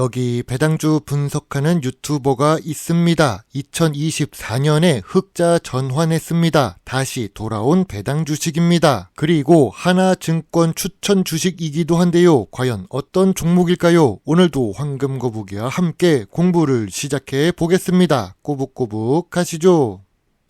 여기 배당주 분석하는 유튜버가 있습니다. 2024년에 흑자 전환했습니다. 다시 돌아온 배당 주식입니다. 그리고 하나증권 추천 주식이기도 한데요. 과연 어떤 종목일까요? 오늘도 황금거북이와 함께 공부를 시작해 보겠습니다. 꼬북꼬북 가시죠.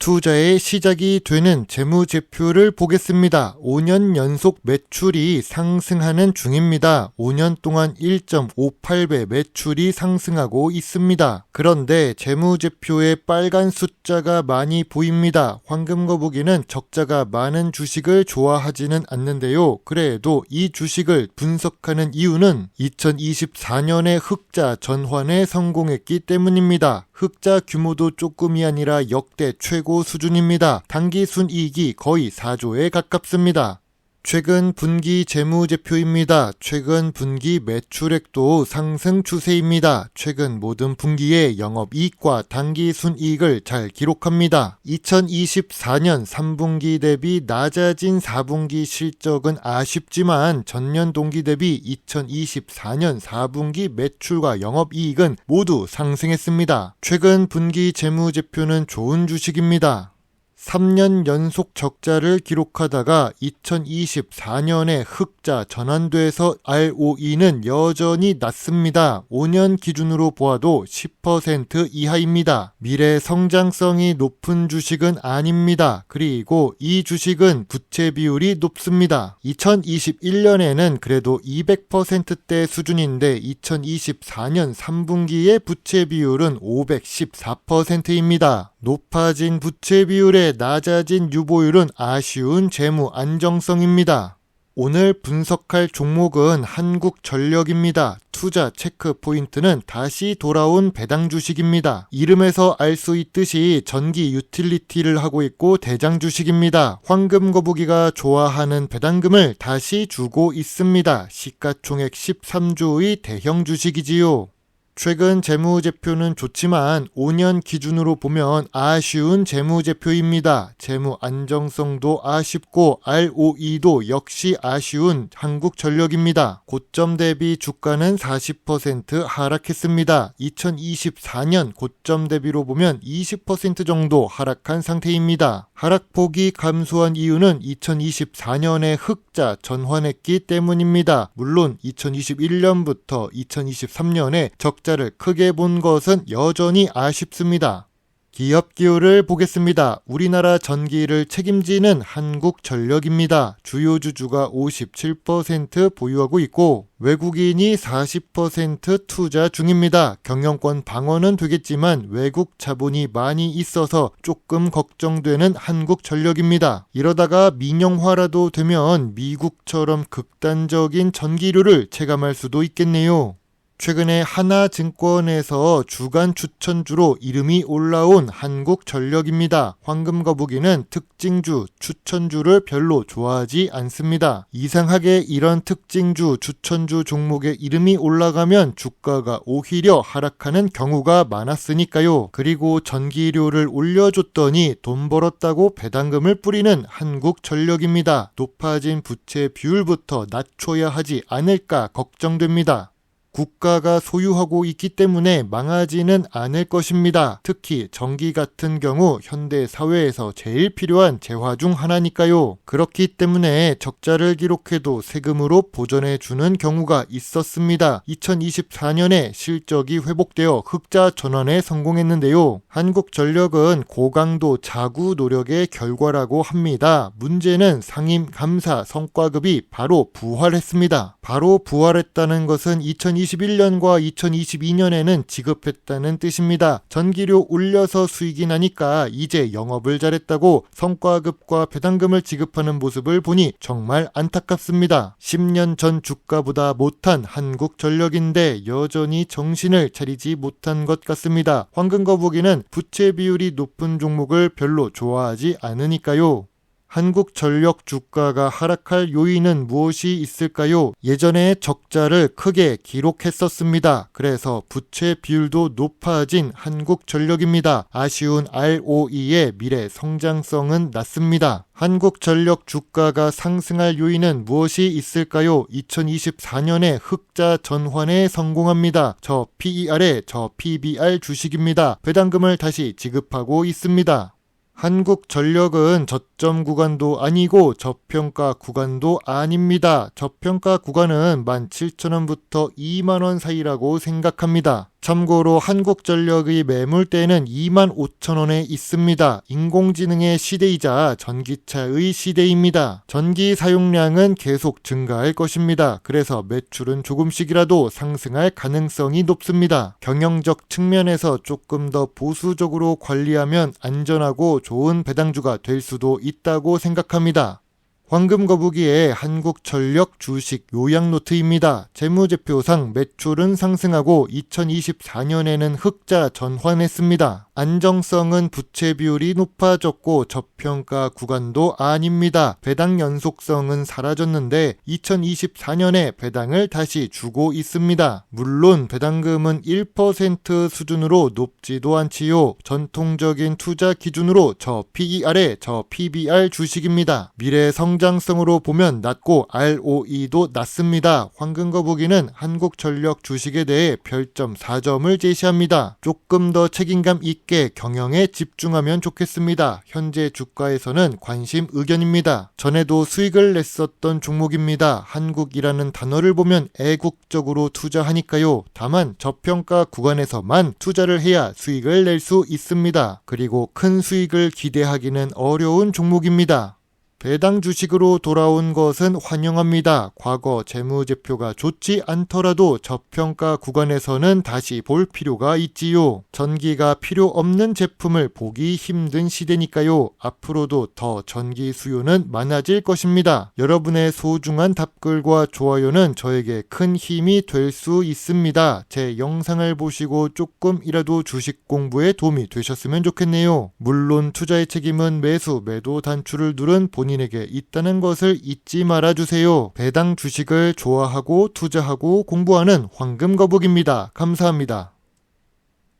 투자의 시작이 되는 재무제표를 보겠습니다. 5년 연속 매출이 상승하는 중입니다. 5년 동안 1.58배 매출이 상승하고 있습니다. 그런데 재무제표에 빨간 숫자가 많이 보입니다. 황금거북이는 적자가 많은 주식을 좋아하지는 않는데요. 그래도 이 주식을 분석하는 이유는 2024년에 흑자 전환에 성공했기 때문입니다. 흑자 규모도 조금이 아니라 역대 최고 수준입니다. 당기 순이익이 거의 4조에 가깝습니다. 최근 분기 재무제표입니다. 최근 분기 매출액도 상승 추세입니다. 최근 모든 분기의 영업이익과 당기순이익을 잘 기록합니다. 2024년 3분기 대비 낮아진 4분기 실적은 아쉽지만 전년 동기 대비 2024년 4분기 매출과 영업이익은 모두 상승했습니다. 최근 분기 재무제표는 좋은 주식입니다. 3년 연속 적자를 기록하다가 2024년에 흑자 전환돼서 ROE는 여전히 낮습니다. 5년 기준으로 보아도 10% 이하입니다. 미래 성장성이 높은 주식은 아닙니다. 그리고 이 주식은 부채 비율이 높습니다. 2021년에는 그래도 200%대 수준인데 2024년 3분기의 부채 비율은 514%입니다. 높아진 부채 비율에 낮아진 유보율은 아쉬운 재무 안정성입니다. 오늘 분석할 종목은 한국전력입니다. 투자 체크 포인트는 다시 돌아온 배당 주식입니다. 이름에서 알 수 있듯이 전기 유틸리티를 하고 있고 대장 주식입니다. 황금거북이가 좋아하는 배당금을 다시 주고 있습니다. 시가총액 13조의 대형 주식이지요. 최근 재무제표는 좋지만 5년 기준으로 보면 아쉬운 재무제표입니다. 재무 안정성도 아쉽고 ROE도 역시 아쉬운 한국전력입니다. 고점 대비 주가는 40% 하락했습니다. 2024년 고점 대비로 보면 20% 정도 하락한 상태입니다. 하락폭이 감소한 이유는 2024년에 흑자 전환했기 때문입니다. 물론 2021년부터 2023년에 적자를 크게 본 것은 여전히 아쉽습니다. 기업 기호를 보겠습니다. 우리나라 전기를 책임지는 한국전력입니다. 주요 주주가 57% 보유하고 있고 외국인이 40% 투자 중입니다. 경영권 방어는 되겠지만 외국 자본이 많이 있어서 조금 걱정되는 한국전력입니다. 이러다가 민영화라도 되면 미국처럼 극단적인 전기료를 체감할 수도 있겠네요. 최근에 하나증권에서 주간 추천주로 이름이 올라온 한국전력입니다. 황금거북이는 특징주, 추천주를 별로 좋아하지 않습니다. 이상하게 이런 특징주, 추천주 종목에 이름이 올라가면 주가가 오히려 하락하는 경우가 많았으니까요. 그리고 전기료를 올려줬더니 돈 벌었다고 배당금을 뿌리는 한국전력입니다. 높아진 부채 비율부터 낮춰야 하지 않을까 걱정됩니다. 국가가 소유하고 있기 때문에 망하지는 않을 것입니다. 특히 전기 같은 경우 현대 사회에서 제일 필요한 재화 중 하나니까요. 그렇기 때문에 적자를 기록해도 세금으로 보전해주는 경우가 있었습니다. 2024년에 실적이 회복되어 흑자 전환에 성공했는데요. 한국전력은 고강도 자구 노력의 결과라고 합니다. 문제는 상임감사 성과급이 바로 부활했습니다. 바로 부활했다는 것은 2021년과 2022년에는 지급했다는 뜻입니다. 전기료 올려서 수익이 나니까 이제 영업을 잘했다고 성과급과 배당금을 지급하는 모습을 보니 정말 안타깝습니다. 10년 전 주가보다 못한 한국전력인데 여전히 정신을 차리지 못한 것 같습니다. 황금거북이는 부채 비율이 높은 종목을 별로 좋아하지 않으니까요. 한국전력 주가가 하락할 요인은 무엇이 있을까요? 예전에 적자를 크게 기록했었습니다. 그래서 부채 비율도 높아진 한국전력입니다. 아쉬운 ROE의 미래 성장성은 낮습니다. 한국전력 주가가 상승할 요인은 무엇이 있을까요? 2024년에 흑자 전환에 성공합니다. 저 PER에 저 PBR 주식입니다. 배당금을 다시 지급하고 있습니다. 한국전력은 저점 구간도 아니고 저평가 구간도 아닙니다. 저평가 구간은 17,000원부터 2만원 사이라고 생각합니다. 참고로 한국전력의 매물대는 25,000원에 있습니다. 인공지능의 시대이자 전기차의 시대입니다. 전기 사용량은 계속 증가할 것입니다. 그래서 매출은 조금씩이라도 상승할 가능성이 높습니다. 경영적 측면에서 조금 더 보수적으로 관리하면 안전하고 좋은 배당주가 될 수도 있다고 생각합니다. 황금 거북이의 한국전력 주식 요약 노트입니다. 재무제표상 매출은 상승하고 2024년에는 흑자 전환했습니다. 안정성은 부채 비율이 높아졌고 저평가 구간도 아닙니다. 배당 연속성은 사라졌는데 2024년에 배당을 다시 주고 있습니다. 물론 배당금은 1% 수준으로 높지도 않지요. 전통적인 투자 기준으로 저 PER에 저 PBR 주식입니다. 미래 성장성으로 보면 낮고 ROE도 낮습니다. 황금거북이는 한국전력 주식에 대해 별점 4점을 제시합니다. 조금 더 책임감 있게 경영에 집중하면 좋겠습니다. 현재 주가에서는 관심 의견입니다. 전에도 수익을 냈었던 종목입니다. 한국이라는 단어를 보면 애국적으로 투자하니까요. 다만 저평가 구간에서만 투자를 해야 수익을 낼 수 있습니다. 그리고 큰 수익을 기대하기는 어려운 종목입니다. 배당 주식으로 돌아온 것은 환영합니다. 과거 재무제표가 좋지 않더라도 저평가 구간에서는 다시 볼 필요가 있지요. 전기가 필요 없는 제품을 보기 힘든 시대니까요. 앞으로도 더 전기 수요는 많아질 것입니다. 여러분의 소중한 답글과 좋아요는 저에게 큰 힘이 될 수 있습니다. 제 영상을 보시고 조금이라도 주식 공부에 도움이 되셨으면 좋겠네요. 물론 투자의 책임은 매수, 매도 단추를 누른 본인에게 있다는 것을 잊지 말아주세요. 배당 주식을 좋아하고 투자하고 공부하는 황금거북입니다. 감사합니다.